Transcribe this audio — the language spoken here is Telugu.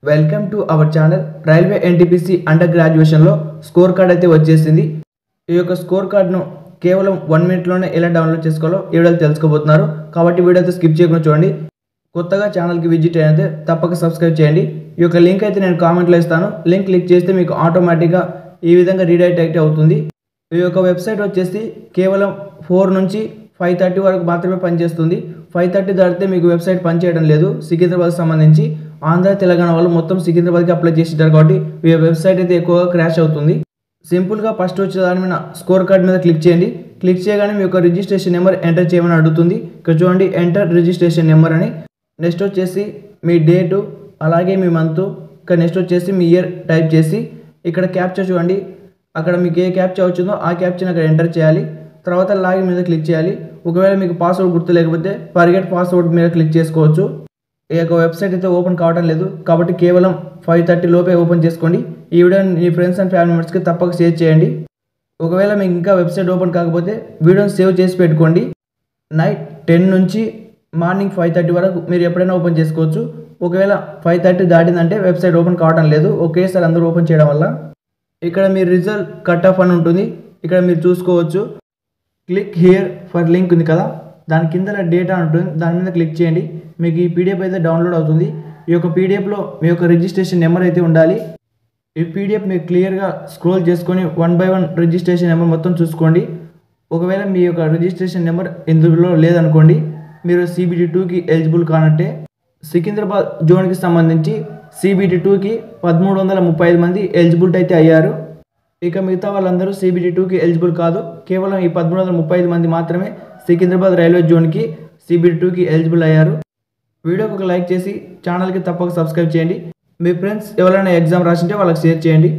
Welcome to our channel. Railway NTPC under గ్రాడ్యుయేషన్లో స్కోర్ కార్డ్ అయితే వచ్చేసింది. ఈ యొక్క స్కోర్ కార్డ్ను కేవలం 1 మినిట్లోనే ఎలా డౌన్లోడ్ చేసుకోవాలో ఈ వీడియోలో తెలుసుకోబోతున్నారు. కాబట్టి వీడియోతో స్కిప్ చేయకుండా చూడండి. కొత్తగా ఛానల్కి విజిట్ అయితే తప్పక సబ్స్క్రైబ్ చేయండి. ఈ యొక్క లింక్ అయితే నేను కామెంట్లో ఇస్తాను. లింక్ క్లిక్ చేస్తే మీకు ఆటోమేటిక్గా ఈ విధంగా రీడైరెక్ట్ అయితే అవుతుంది. ఈ యొక్క వెబ్సైట్ వచ్చేసి కేవలం 4 నుంచి 5:30 వరకు మాత్రమే పనిచేస్తుంది. 5:30 దాటితే మీకు వెబ్సైట్ పనిచేయడం లేదు. సికింద్రాబాద్కి సంబంధించి ఆంధ్ర తెలంగాణ వాళ్ళు మొత్తం సికింద్రాబాద్కి అప్లై చేసినారు కాబట్టి ఈ వెబ్సైట్ అయితే ఎక్కువగా క్రాష్ అవుతుంది. సింపుల్గా ఫస్ట్ వచ్చే దాని మీద స్కోర్ కార్డ్ మీద క్లిక్ చేయండి. క్లిక్ చేయగానే మీ యొక్క రిజిస్ట్రేషన్ నెంబర్ ఎంటర్ చేయమని అడుగుతుంది. ఇక్కడ చూడండి ఎంటర్ రిజిస్ట్రేషన్ నెంబర్ అని. నెక్స్ట్ వచ్చేసి మీ డేటు, అలాగే మీ మంత్, ఇక్కడ నెక్స్ట్ వచ్చేసి మీ ఇయర్ టైప్ చేసి ఇక్కడ క్యాప్చా చూడండి. అక్కడ మీకు ఏ క్యాప్చా వచ్చిందో ఆ క్యాప్చాని అక్కడ ఎంటర్ చేయాలి. తర్వాత లాగిన్ మీద క్లిక్ చేయాలి. ఒకవేళ మీకు పాస్వర్డ్ గుర్తు లేకపోతే ఫర్గెట్ పాస్వర్డ్ మీద క్లిక్ చేసుకోవచ్చు. ఈ యొక్క వెబ్సైట్ అయితే ఓపెన్ కావడం లేదు కాబట్టి కేవలం 5:30 లోపే ఓపెన్ చేసుకోండి. ఈ వీడియోని మీ ఫ్రెండ్స్ అండ్ ఫ్యామిలీ మెంబర్స్కి తప్పక షేర్ చేయండి. ఒకవేళ మీకు ఇంకా వెబ్సైట్ ఓపెన్ కాకపోతే వీడియోని సేవ్ చేసి పెట్టుకోండి. నైట్ 10 నుంచి మార్నింగ్ 5:30 వరకు మీరు ఎప్పుడైనా ఓపెన్ చేసుకోవచ్చు. ఒకవేళ 5:30 దాటిందంటే వెబ్సైట్ ఓపెన్ కావడం లేదు. ఒకేసారి అందరూ ఓపెన్ చేయడం వల్ల. ఇక్కడ మీ రిజల్ట్ కట్ ఆఫ్ అని ఉంటుంది. ఇక్కడ మీరు చూసుకోవచ్చు. క్లిక్ హియర్ ఫర్ లింక్ ఉంది కదా, దాని కింద డేటా ఉంటుంది. దాని మీద క్లిక్ చేయండి. మీకు ఈ పీడిఎఫ్ అయితే డౌన్లోడ్ అవుతుంది. ఈ యొక్క పీడిఎఫ్లో మీ యొక్క రిజిస్ట్రేషన్ నెంబర్ అయితే ఉండాలి. ఈ పీడిఎఫ్ మీరు క్లియర్గా స్క్రోల్ చేసుకొని 1 by 1 రిజిస్ట్రేషన్ నెంబర్ మొత్తం చూసుకోండి. ఒకవేళ మీ యొక్క రిజిస్ట్రేషన్ నెంబర్ ఇందులో లేదనుకోండి, మీరు CBD 2కి ఎలిజిబుల్ కానట్టే. సికింద్రాబాద్ జోన్కి సంబంధించి CBD 2కి 1335 మంది ఎలిజిబిలిటీ అయితే అయ్యారు. ఇక మిగతా వాళ్ళందరూ CBD 2కి ఎలిజిబుల్ కాదు. కేవలం ఈ 1335 మంది మాత్రమే సికింద్రాబాద్ రైల్వే జోన్కి CBD 2కి ఎలిజిబుల్ అయ్యారు. వీడియోకి ఒక లైక్ చేసి ఛానల్కి తప్పక సబ్స్క్రైబ్ చేయండి. మీ ఫ్రెండ్స్ ఎవరైనా ఎగ్జామ్ రాసింటే వాళ్ళకి షేర్ చేయండి.